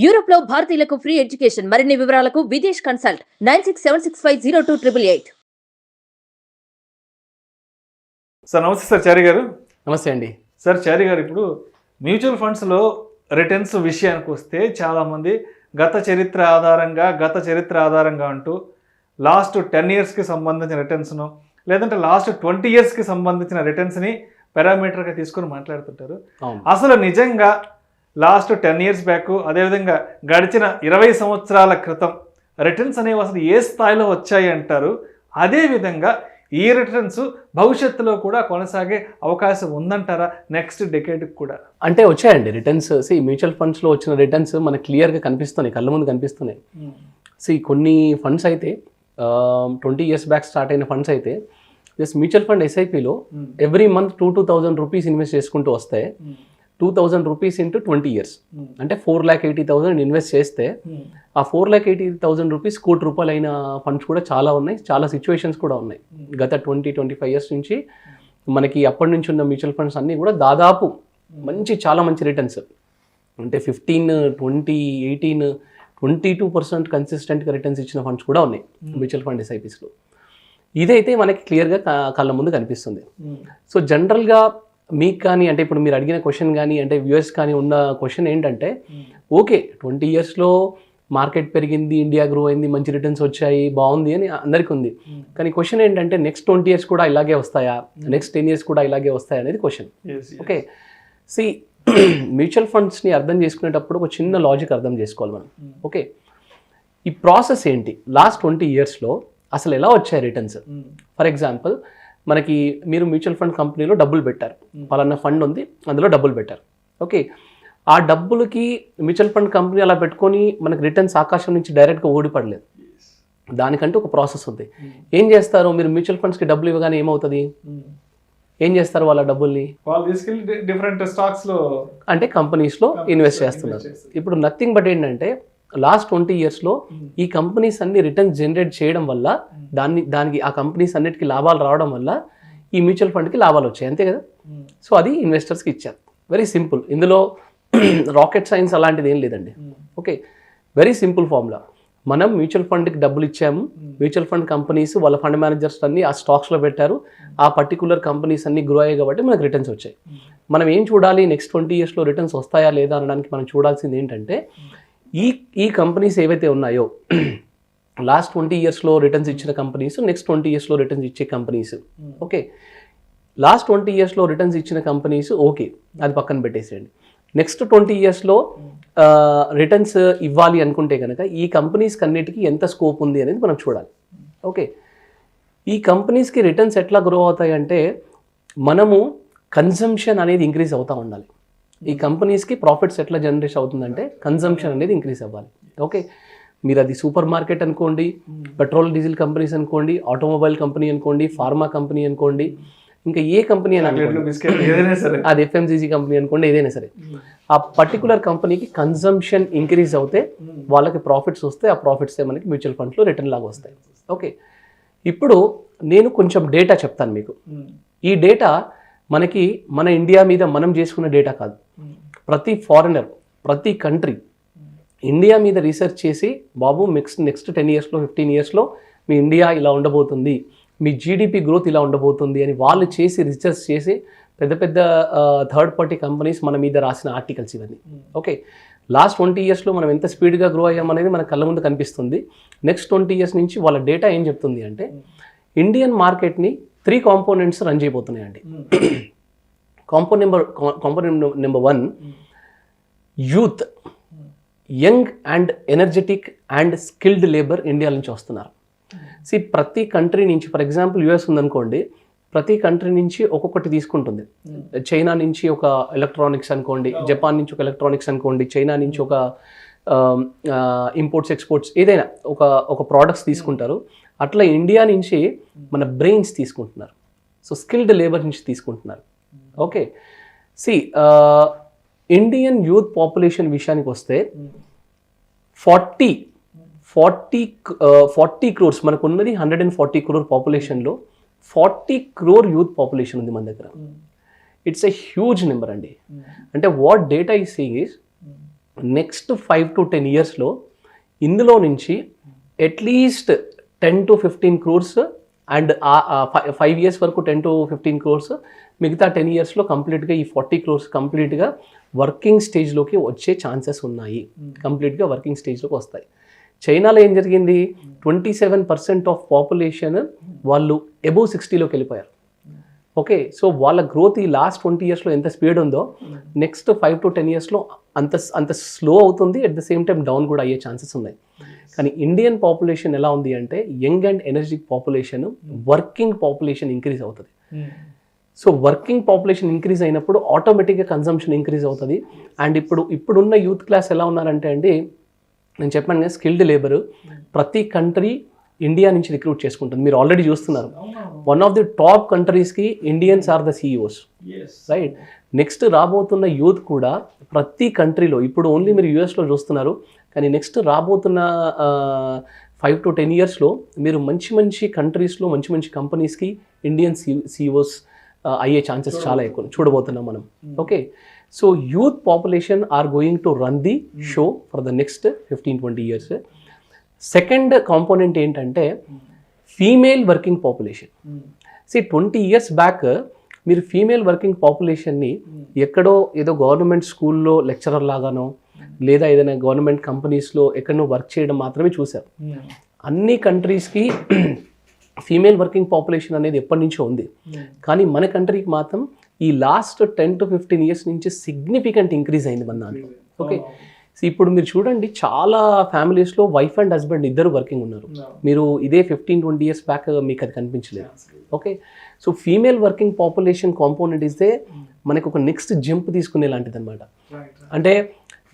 Europe లో భారతీయులకు free education. మరిన్ని వివరాలకు విదేశ్ కన్సల్ట్ 9676502888. సార్ నమస్తే సార్ చారి గారు. నమస్తే అండి. సార్ చారి గారు, ఇప్పుడు మ్యూచువల్ ఫండ్స్లో రిటర్న్స్ విషయానికి వస్తే చాలామంది గత చరిత్ర ఆధారంగా అంటూ లాస్ట్ 10 ఇయర్స్కి సంబంధించిన రిటర్న్స్ను, లేదంటే లాస్ట్ 20 ఇయర్స్కి సంబంధించిన రిటర్న్స్ని పారామీటర్గా తీసుకొని మాట్లాడుతుంటారు. అసలు నిజంగా లాస్ట్ 10 ఇయర్స్ బ్యాక్, అదేవిధంగా గడిచిన 20 సంవత్సరాల క్రితం రిటర్న్స్ అనేవి అసలు ఏ స్థాయిలో వచ్చాయి అంటారు? అదేవిధంగా ఈ రిటర్న్స్ భవిష్యత్తులో కూడా కొనసాగే అవకాశం ఉందంటారా నెక్స్ట్ డెకేడ్కి కూడా? అంటే వచ్చాయండి రిటర్న్స్. మ్యూచువల్ ఫండ్స్లో వచ్చిన రిటర్న్స్ మనకు క్లియర్గా కనిపిస్తున్నాయి, కళ్ళ ముందు కనిపిస్తున్నాయి. కొన్ని ఫండ్స్ అయితే 20 ఇయర్స్ బ్యాక్ స్టార్ట్ అయిన ఫండ్స్ అయితే మ్యూచువల్ ఫండ్ ఎస్ఐపిలో ఎవ్రీ మంత్ 2,000 రూపీస్ ఇన్వెస్ట్ చేసుకుంటూ వస్తే 2,000 రూపీస్ ఇంటూ 20 ఇయర్స్ అంటే 4,80,000 ఇన్వెస్ట్ చేస్తే ఆ 4,80,000 రూపీస్ ₹1,00,00,000 అయిన ఫండ్స్ కూడా చాలా ఉన్నాయి, చాలా సిచ్యువేషన్స్ కూడా ఉన్నాయి. గత 20-25 ఇయర్స్ నుంచి మనకి అప్పటి నుంచి ఉన్న మ్యూచువల్ ఫండ్స్ అన్నీ కూడా దాదాపు చాలా మంచి రిటర్న్స్ అంటే 15, 20, 18, 22% కన్సిస్టెంట్గా రిటర్న్స్ ఇచ్చిన ఫండ్స్ కూడా ఉన్నాయి మ్యూచువల్ ఫండ్ ఎస్ఐపిస్లో. ఇదైతే మనకి క్లియర్గా కళ్ళ ముందు కనిపిస్తుంది. సో జనరల్గా మీకు కానీ, అంటే ఇప్పుడు మీరు అడిగిన క్వశ్చన్ కానీ, అంటే వ్యూయర్స్ కానీ ఉన్న క్వశ్చన్ ఏంటంటే, ఓకే 20 ఇయర్స్లో మార్కెట్ పెరిగింది, ఇండియా గ్రో అయింది, మంచి రిటర్న్స్ వచ్చాయి, బాగుంది అని అందరికీ ఉంది. కానీ క్వశ్చన్ ఏంటంటే నెక్స్ట్ 20 ఇయర్స్ కూడా ఇలాగే వస్తాయా, నెక్స్ట్ 10 ఇయర్స్ కూడా ఇలాగే వస్తాయా అనేది క్వశ్చన్. ఓకే, మ్యూచువల్ ఫండ్స్ని అర్థం చేసుకునేటప్పుడు ఒక చిన్న లాజిక్ అర్థం చేసుకోవాలి మనం. ఓకే, ఈ ప్రాసెస్ ఏంటి, లాస్ట్ 20 ఇయర్స్లో అసలు ఎలా వచ్చాయి రిటర్న్స్? ఫర్ ఎగ్జాంపుల్, మనకి మీరు మ్యూచువల్ ఫండ్ కంపెనీలో డబ్బులు పెట్టారు, పలానా ఫండ్ ఉంది అందులో డబ్బులు పెట్టారు. ఓకే, ఆ డబ్బులకి మ్యూచువల్ ఫండ్ కంపెనీ అలా పెట్టుకొని మనకి రిటర్న్స్ ఆకాశం నుంచి డైరెక్ట్గా ఓడిపడలేదు, దానికంటే ఒక ప్రాసెస్ ఉంది. ఏం చేస్తారు, మీరు మ్యూచువల్ ఫండ్స్కి డబ్బులు ఇవ్వగానే ఏమవుతుంది, ఏం చేస్తారు వాళ్ళ డబ్బుల్ని డిఫరెంట్ స్టాక్స్లో అంటే కంపెనీస్లో ఇన్వెస్ట్ చేస్తున్నారు. ఇప్పుడు నథింగ్ బట్ ఏంటంటే లాస్ట్ 20 ఇయర్స్లో ఈ కంపెనీస్ అన్ని రిటర్న్స్ జనరేట్ చేయడం వల్ల దానికి ఆ కంపెనీస్ అన్నిటికీ లాభాలు రావడం వల్ల ఈ మ్యూచువల్ ఫండ్కి లాభాలు వచ్చాయి, అంతే కదా. సో అది ఇన్వెస్టర్స్కి ఇచ్చారు. వెరీ సింపుల్, ఇందులో రాకెట్ సైన్స్ అలాంటిది ఏం లేదండి. Okay, very simple formula. మనం మ్యూచువల్ ఫండ్కి డబ్బులు ఇచ్చాము, మ్యూచువల్ ఫండ్ కంపెనీస్ వాళ్ళ ఫండ్ మేనేజర్స్ అన్ని ఆ స్టాక్స్లో పెట్టారు, ఆ పర్టికులర్ కంపెనీస్ అన్ని గ్రో అయ్యాయి కాబట్టి మనకు రిటర్న్స్ వచ్చాయి. మనం ఏం చూడాలి, నెక్స్ట్ 20 ఇయర్స్లో రిటర్న్స్ వస్తాయా లేదా అనడానికి మనం చూడాల్సింది ఏంటంటే, ఈ కంపెనీస్ ఏవైతే ఉన్నాయో లాస్ట్ 20 ఇయర్స్లో రిటర్న్స్ ఇచ్చిన కంపెనీస్, నెక్స్ట్ 20 ఇయర్స్లో రిటర్న్స్ ఇచ్చే కంపెనీస్. ఓకే, లాస్ట్ 20 ఇయర్స్లో రిటర్న్స్ ఇచ్చిన కంపెనీస్ ఓకే, అది పక్కన పెట్టేసేయండి. నెక్స్ట్ 20 ఇయర్స్లో రిటర్న్స్ ఇవ్వాలి అనుకుంటే కనుక ఈ కంపెనీస్కి అన్నిటికీ ఎంత స్కోప్ ఉంది అనేది మనం చూడాలి. ఓకే, ఈ కంపెనీస్కి రిటర్న్స్ ఎట్లా గ్రో అవుతాయి అంటే, మనము కన్జంప్షన్ అనేది ఇంక్రీజ్ అవుతూ ఉండాలి. ఈ కంపెనీస్కి ప్రాఫిట్స్ ఎట్లా జనరేట్ అవుతుందంటే కన్జంప్షన్ అనేది ఇంక్రీజ్ అవ్వాలి. ఓకే, మీరు అది సూపర్ మార్కెట్ అనుకోండి, పెట్రోల్ డీజిల్ కంపెనీస్ అనుకోండి, ఆటోమొబైల్ కంపెనీ అనుకోండి, ఫార్మా కంపెనీ అనుకోండి, ఇంకా ఏ కంపెనీ అని అనుకోండి, అది ఎఫ్ఎంసీజీ కంపెనీ అనుకోండి, ఏదైనా సరే ఆ పర్టికులర్ కంపెనీకి కన్జంప్షన్ ఇంక్రీజ్ అవుతే వాళ్ళకి ప్రాఫిట్స్ వస్తే ఆ ప్రాఫిట్సే మనకి మ్యూచువల్ ఫండ్స్లో రిటర్న్ లాగా వస్తాయి. ఓకే, ఇప్పుడు నేను కొంచెం డేటా చెప్తాను మీకు. ఈ డేటా మనకి మన ఇండియా మీద మనం చేసుకున్న డేటా కాదు. ప్రతి ఫారినర్, ప్రతి కంట్రీ ఇండియా మీద రీసెర్చ్ చేసి, బాబు నెక్స్ట్ 10 ఇయర్స్లో 15 ఇయర్స్లో మీ ఇండియా ఇలా ఉండబోతుంది, మీ జీడిపి గ్రోత్ ఇలా ఉండబోతుంది అని వాళ్ళు చేసి రీసెర్చ్ చేసి పెద్ద పెద్ద థర్డ్ పార్టీ కంపెనీస్ మన మీద రాసిన ఆర్టికల్స్ ఇవన్నీ. ఓకే, లాస్ట్ 20 ఇయర్స్లో మనం ఎంత స్పీడ్గా గ్రో అయ్యామనేది మన కళ్ళ ముందు కనిపిస్తుంది. నెక్స్ట్ 20 ఇయర్స్ నుంచి వాళ్ళ డేటా ఏం చెప్తుంది అంటే, ఇండియన్ మార్కెట్ని 3 కాంపోనెంట్స్ రన్ చేయబోతున్నాయండి. Component number 1, youth, young and energetic and skilled labour India నుంచి వస్తున్నారు. ప్రతి కంట్రీ నుంచి, ఫర్ ఎగ్జాంపుల్ యుఎస్ ఉందనుకోండి, ప్రతి కంట్రీ నుంచి ఒక్కొక్కటి తీసుకుంటుంది. చైనా నుంచి ఒక ఎలక్ట్రానిక్స్ అనుకోండి, జపాన్ నుంచి ఒక ఎలక్ట్రానిక్స్ అనుకోండి, చైనా నుంచి ఒక ఇంపోర్ట్స్ ఎక్స్పోర్ట్స్ ఏదైనా ఒక ప్రోడక్ట్స్ తీసుకుంటారు. అట్లా ఇండియా నుంచి మన బ్రెయిన్స్ తీసుకుంటున్నారు, సో స్కిల్డ్ లేబర్ నుంచి తీసుకుంటున్నారు. ఓకే, ఇండియన్ యూత్ పాపులేషన్ విషయానికి వస్తే 40 crores, మనకు ఉన్నది 140 crore పాపులేషన్లో 40 crore యూత్ పాపులేషన్ ఉంది మన దగ్గర. ఇట్స్ ఎ హ్యూజ్ నెంబర్ అండి. అంటే what data is saying is next 5 to 10 ఇయర్స్లో ఇందులో నుంచి at least 10 to 15 crores and 5 years వరకు 10 to 15 crores, మిగతా 10 yearsలో కంప్లీట్గా ఈ 40 crores కంప్లీట్గా వర్కింగ్ స్టేజ్లోకి వచ్చే ఛాన్సెస్ ఉన్నాయి, కంప్లీట్గా వర్కింగ్ స్టేజ్లోకి వస్తాయి. చైనాలో ఏం జరిగింది, 27% ఆఫ్ పాపులేషన్ వాళ్ళు అబోవ్ 60లోకి వెళ్ళిపోయారు. ఓకే, సో వాళ్ళ గ్రోత్ ఈ లాస్ట్ 20 yearsలో ఎంత స్పీడ్ ఉందో నెక్స్ట్ 5 to 10 yearsలో అంత స్లో అవుతుంది. At the same time down కూడా అయ్యే ఛాన్సెస్ ఉన్నాయి. కానీ ఇండియన్ పాపులేషన్ ఎలా ఉంది అంటే young and energetic population, working population increase అవుతుంది. సో వర్కింగ్ పాపులేషన్ ఇంక్రీజ్ అయినప్పుడు ఆటోమేటిక్గా కన్సంప్షన్ ఇంక్రీజ్ అవుతుంది. అండ్ ఇప్పుడున్న యూత్ క్లాస్ ఎలా ఉన్నారంటే అండి, నేను చెప్పాను కదా, స్కిల్డ్ లేబర్ ప్రతి కంట్రీ ఇండియా నుంచి రిక్రూట్ చేసుకుంటుంది. మీరు ఆల్రెడీ చూస్తున్నారు, వన్ ఆఫ్ ది టాప్ కంట్రీస్కి Indians are the CEOs, right? Next రాబోతున్న యూత్ కూడా ప్రతి కంట్రీలో, ఇప్పుడు ఓన్లీ మీరు యూఎస్లో చూస్తున్నారు, కానీ నెక్స్ట్ రాబోతున్న 5 to 10 ఇయర్స్లో మీరు మంచి కంట్రీస్లో మంచి కంపెనీస్కి ఇండియన్ CEOs అయ్యే ఛాన్సెస్ చాలా ఎక్కువ చూడబోతున్నాం మనం. Okay, so youth population are going to run the show for the next 15-20 years. Second component ఏంటంటే female working population. 20 years back మీరు ఫీమేల్ వర్కింగ్ పాపులేషన్ని ఎక్కడో ఏదో గవర్నమెంట్ స్కూల్లో లెక్చరర్ లాగానో లేదా ఏదైనా గవర్నమెంట్ కంపెనీస్లో ఎక్కడనో వర్క్ చేయడం మాత్రమే చూశారు. అన్ని కంట్రీస్కి ఫీమేల్ వర్కింగ్ పాపులేషన్ అనేది ఎప్పటి నుంచో ఉంది, కానీ మన కంట్రీకి మాత్రం ఈ లాస్ట్ 10 to 15 years నుంచి సిగ్నిఫికెంట్ ఇంక్రీజ్ అయింది మన దాంట్లో. ఓకే, సో ఇప్పుడు మీరు చూడండి, చాలా ఫ్యామిలీస్లో వైఫ్ అండ్ హస్బెండ్ ఇద్దరు వర్కింగ్ ఉన్నారు. మీరు ఇదే 15-20 years బ్యాక్ మీకు అది కనిపించలేదు. Okay, so female working population component ఇస్తే మనకు ఒక నెక్స్ట్ జంప్ తీసుకునే లాంటిది అనమాట. అంటే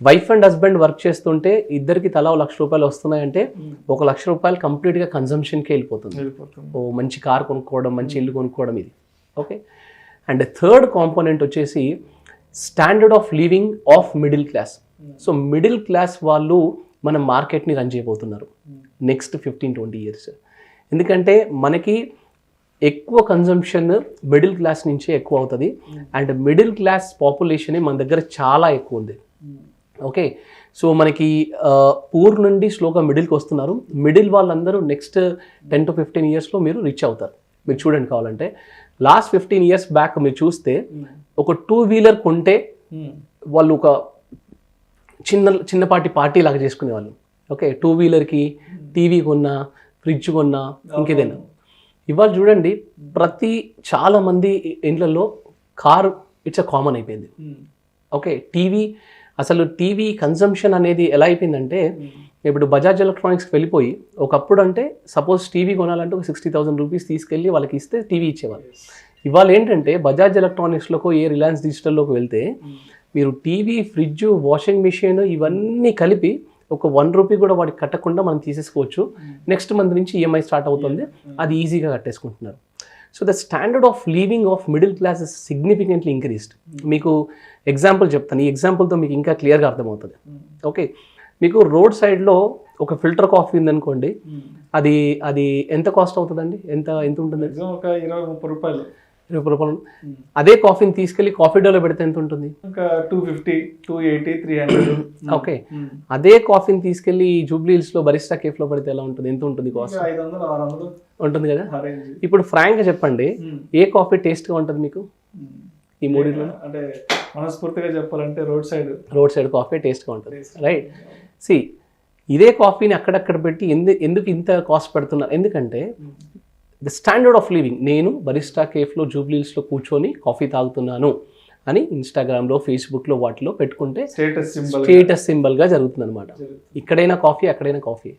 వైఫ్ అండ్ హస్బెండ్ వర్క్ చేస్తుంటే ఇద్దరికి తలా ₹1,00,000 వస్తున్నాయంటే ₹1,00,000 కంప్లీట్గా కన్సంప్షన్కి వెళ్ళిపోతుంది. ఓ మంచి కార్ కొనుక్కోవడం, మంచి ఇల్లు కొనుక్కోవడం ఇది. ఓకే, అండ్ థర్డ్ కాంపోనెంట్ వచ్చేసి standard of living of middle class. So middle class వాళ్ళు మన మార్కెట్ని రన్ చేయబోతున్నారు నెక్స్ట్ 15-20 years. ఎందుకంటే మనకి ఎక్కువ కన్జంప్షన్ మిడిల్ క్లాస్ నుంచే ఎక్కువ అవుతుంది, అండ్ మిడిల్ క్లాస్ పాపులేషన్ మన దగ్గర చాలా ఎక్కువ ఉంది. ఓకే, సో మనకి పూర్ నుండి స్లోగా మిడిల్కి వస్తున్నారు. మిడిల్ వాళ్ళందరూ నెక్స్ట్ 10 to 15 yearsలో మీరు రీచ్ అవుతారు. మీరు చూడండి, కావాలంటే లాస్ట్ 15 years బ్యాక్ మీరు చూస్తే ఒక 2-wheeler కొంటే వాళ్ళు ఒక చిన్నపాటి పార్టీ లాగా చేసుకునేవాళ్ళు. ఓకే, 2-wheelerకి టీవీ కొన్నా, ఫ్రిడ్జ్ కొన్నా, ఇంకేదైనా. ఇవాళ చూడండి, చాలా మంది ఇండ్లలో కారు ఇట్స్ అ కామన్ అయిపోయింది. ఓకే, టీవీ కన్సంప్షన్ అనేది ఎలా అయిపోయిందంటే, ఇప్పుడు బజాజ్ ఎలక్ట్రానిక్స్కి వెళ్ళిపోయి ఒకప్పుడు అంటే సపోజ్ టీవీ కొనాలంటే ఒక ₹60,000 తీసుకెళ్ళి వాళ్ళకి ఇస్తే టీవీ ఇచ్చేవాళ్ళు. ఇవాళ ఏంటంటే బజాజ్ ఎలక్ట్రానిక్స్లోకి, ఏ రిలయన్స్ డిజిటల్లోకి వెళ్తే మీరు టీవీ, ఫ్రిడ్జ్, వాషింగ్ మిషన్ ఇవన్నీ కలిపి ఒక ₹1 కూడా వాడికి కట్టకుండా మనం తీసేసుకోవచ్చు. నెక్స్ట్ మంత్ నుంచి EMI స్టార్ట్ అవుతుంది, అది ఈజీగా కట్టేసుకుంటున్నారు. So the standard of living of middle class is significantly increased. మీకు ఎగ్జాంపుల్ చెప్తాను, ఈ ఎగ్జాంపుల్తో మీకు ఇంకా క్లియర్గా అర్థమవుతుంది. ఓకే, మీకు రోడ్ సైడ్లో ఒక ఫిల్టర్ కాఫీ ఉందనుకోండి, అది ఎంత కాస్ట్ అవుతుందండి? ఎంత ఉంటుంది? ఒక ₹20-30. ₹20. అదే కాఫీని తీసుకెళ్ళి కాఫీ డేలో పెడితే ఎంత ఉంటుంది? ఇంకా 250, 280, 300. ఓకే, అదే కాఫీని తీసుకెళ్ళి జూబ్లీ హిల్స్లో బరిస్టా కేఫ్లో పెడితే ఎలా ఉంటుంది? ఎంత ఉంటుంది కాస్ట్? 500, 600 ఉంటుంది కదా. ఇప్పుడు ఫ్రాంక్గా చెప్పండి, ఏ కాఫీ టేస్ట్గా ఉంటుంది మీకు ఈ మూడిట్లో? అంటే మనస్ఫూర్తిగా చెప్పాలంటే రోడ్ సైడ్ కాఫీ టేస్ట్గా ఉంటుంది, రైట్? ఇదే కాఫీని అక్కడక్కడ పెట్టి ఎందుకు ఇంత కాస్ట్ పెడుతున్నారు? ఎందుకంటే ద స్టాండర్డ్ ఆఫ్ లివింగ్, నేను బరిస్టా కేఫ్లో జూబ్లీ హిల్స్లో కూర్చొని కాఫీ తాగుతున్నాను అని ఇన్స్టాగ్రామ్లో, ఫేస్బుక్లో వాటిలో పెట్టుకుంటే స్టేటస్ సింబల్గా జరుగుతుంది అనమాట. ఇక్కడైనా కాఫీ, అక్కడైనా కాఫీ.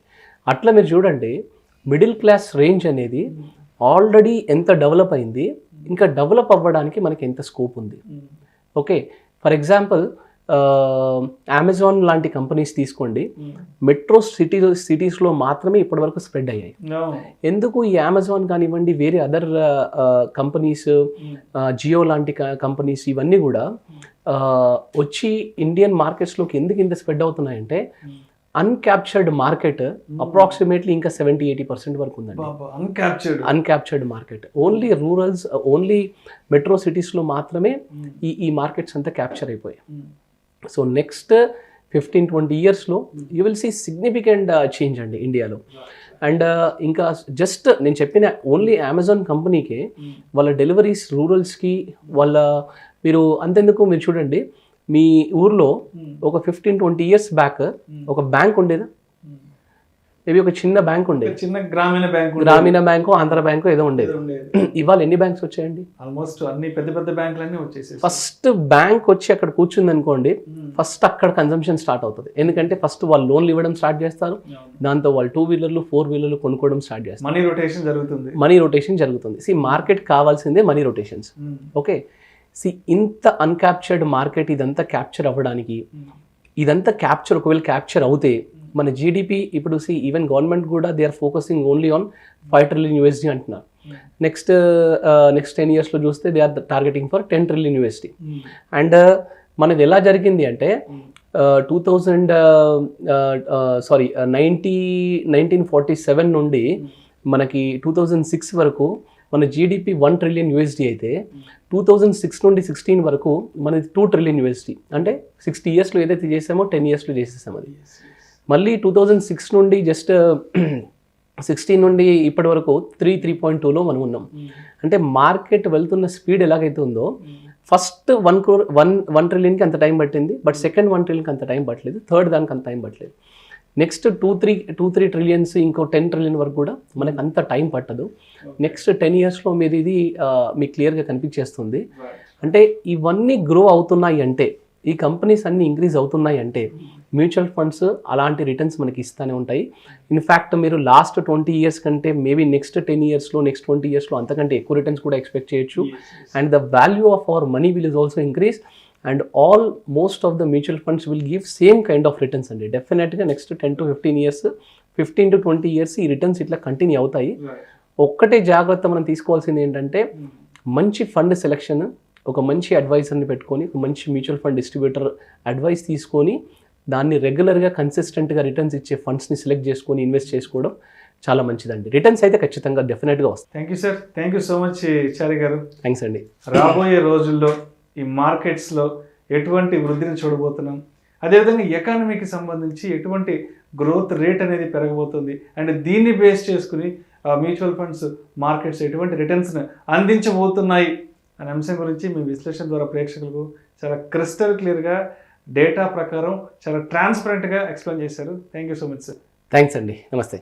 అట్లా మీరు చూడండి, మిడిల్ క్లాస్ రేంజ్ అనేది ఆల్రెడీ ఎంత డెవలప్ అయింది, ఇంకా డెవలప్ అవ్వడానికి మనకి ఎంత స్కోప్ ఉంది. ఓకే, ఫర్ ఎగ్జాంపుల్ అమెజాన్ లాంటి కంపెనీస్ తీసుకోండి, మెట్రో సిటీస్లో మాత్రమే ఇప్పటివరకు స్ప్రెడ్ అయ్యాయి. ఎందుకు ఈ అమెజాన్ కానివ్వండి, వేరే అదర్ కంపెనీస్, జియో లాంటి కంపెనీస్ ఇవన్నీ కూడా వచ్చి ఇండియన్ మార్కెట్స్లోకి ఎందుకు ఇంత స్ప్రెడ్ అవుతున్నాయంటే, అన్క్యాప్చర్డ్ మార్కెట్ అప్రాక్సిమేట్లీ ఇంకా 70-80% వరకు ఉందండి. అన్క్యాప్చర్డ్ మార్కెట్ ఓన్లీ రూరల్స్, ఓన్లీ మెట్రో సిటీస్లో మాత్రమే ఈ మార్కెట్స్ అంతా క్యాప్చర్ అయిపోయాయి. సో నెక్స్ట్ 15-20 ఇయర్స్లో you will see significant change అండి ఇండియాలో. అండ్ ఇంకా జస్ట్ నేను చెప్పిన ఓన్లీ అమెజాన్ కంపెనీకే వాళ్ళ డెలివరీస్ రూరల్స్కి వాళ్ళ మీరు అంతెందుకు మీరు చూడండి మీ ఊర్లో ఒక 15-20 ఇయర్స్ బ్యాక్ ఒక బ్యాంక్ ఉండేదా? మేబీ ఒక చిన్న బ్యాంక్ ఉండేది, చిన్న గ్రామీణ బ్యాంకు ఆంధ్ర బ్యాంకు ఏదో ఉండేది. ఇవాళ ఎన్ని బ్యాంక్స్ వచ్చాయండి? ఆల్మోస్ట్ అన్ని పెద్ద పెద్ద బ్యాంకులన్నీ వచ్చేసి ఫస్ట్ బ్యాంక్ వచ్చి అక్కడ కూర్చుంది అనుకోండి, ఫస్ట్ అక్కడ కన్సంప్షన్ స్టార్ట్ అవుతుంది. ఎందుకంటే ఫస్ట్ వాళ్ళు లోన్లు ఇవ్వడం స్టార్ట్ చేస్తారు, దాంతో వాళ్ళు 2 వీలర్లు 4 వీలర్లు కొనుక్కోవడం స్టార్ట్ చేస్తారు, మనీ రొటేషన్ జరుగుతుంది. మార్కెట్ కావాల్సిందే మనీ రొటేషన్స్. ఓకే, ఇంత అన్క్యాప్చర్డ్ మార్కెట్ ఇదంతా క్యాప్చర్ అవ్వడానికి, ఇదంతా ఒకవేళ క్యాప్చర్ అవుతే మన జీడిపి ఇప్పుడు ఈవెన్ గవర్నమెంట్ కూడా they are focusing only on $5 trillion అంటున్నారు. నెక్స్ట్ 10 yearsలో చూస్తే they are targeting for $10 trillion. And మనది ఎలా జరిగింది అంటే 1947 నుండి మనకి 2006 వరకు మన జీడిపి $1 trillion అయితే 2006 నుండి 16 వరకు మనది $2 trillion. అంటే 60 yearsలో ఏదైతే చేసామో 10 yearsలో చేసేసాం అది. మళ్ళీ 2006 నుండి జస్ట్ 16 నుండి ఇప్పటి వరకు 3.2లో మనం ఉన్నాం. అంటే మార్కెట్ వెళ్తున్న స్పీడ్ ఎలాగైతే ఉందో ఫస్ట్ 1 trillion అంత టైం పట్టింది, బట్ సెకండ్ 1 trillion అంత టైం పట్టలేదు, థర్డ్ దానికి అంత టైం పట్టలేదు. నెక్స్ట్ 2-3 trillion ఇంకో 10 trillion వరకు కూడా మనకు అంత టైం పట్టదు. నెక్స్ట్ 10 yearsలో మీరు ఇది మీకు క్లియర్గా కనిపించేస్తుంది. అంటే ఇవన్నీ గ్రో అవుతున్నాయి అంటే, ఈ కంపెనీస్ అన్ని ఇంక్రీజ్ అవుతున్నాయి అంటే మ్యూచువల్ ఫండ్స్ అలాంటి రిటర్న్స్ మనకి ఇస్తూనే ఉంటాయి. ఇన్ఫ్యాక్ట్ మీరు లాస్ట్ 20 years కంటే మేబీ నెక్స్ట్ 10 yearsలో నెక్స్ట్ 20 yearsలో అంతకంటే ఎక్కువ రిటర్న్స్ కూడా ఎక్స్పెక్ట్ చేయొచ్చు. And the value of our money will is also increase and most of the mutual funds will give same kind of returns అండి. డెఫినెట్గా నెక్స్ట్ 10-15 years 15-20 years ఈ returns ఇట్లా continue అవుతాయి. ఒక్కటే జాగ్రత్త మనం తీసుకోవాల్సింది ఏంటంటే మంచి ఫండ్ సెలెక్షన్, ఒక మంచి అడ్వైజర్ని పెట్టుకొని, ఒక మంచి మ్యూచువల్ ఫండ్ డిస్ట్రిబ్యూటర్ అడ్వైస్ తీసుకొని దాన్ని రెగ్యులర్గా కన్సిస్టెంట్గా రిటర్న్స్ ఇచ్చే ఫండ్స్ని సెలెక్ట్ చేసుకొని ఇన్వెస్ట్ చేసుకోవడం చాలా మంచిదండి. రిటర్న్స్ అయితే ఖచ్చితంగా డెఫినెట్గా వస్తాయి. Thank you sir, thank you so much Chari garu. Thanks అండి. రాబోయే రోజుల్లో ఈ మార్కెట్స్లో ఎటువంటి వృద్ధిని చూడబోతున్నాం, అదేవిధంగా ఎకానమీకి సంబంధించి ఎటువంటి గ్రోత్ రేట్ అనేది పెరగబోతుంది అండ్ దీన్ని బేస్ చేసుకుని మ్యూచువల్ ఫండ్స్ మార్కెట్స్ ఎటువంటి రిటర్న్స్ని అందించబోతున్నాయి అనే అంశం గురించి మీ విశ్లేషణ ద్వారా ప్రేక్షకులకు చాలా క్రిస్టల్ క్లియర్గా డేటా ప్రకారం చాలా ట్రాన్స్పరెంట్గా ఎక్స్ప్లెయిన్ చేశారు. Thank you so much sir. Thanks అండి. నమస్తే.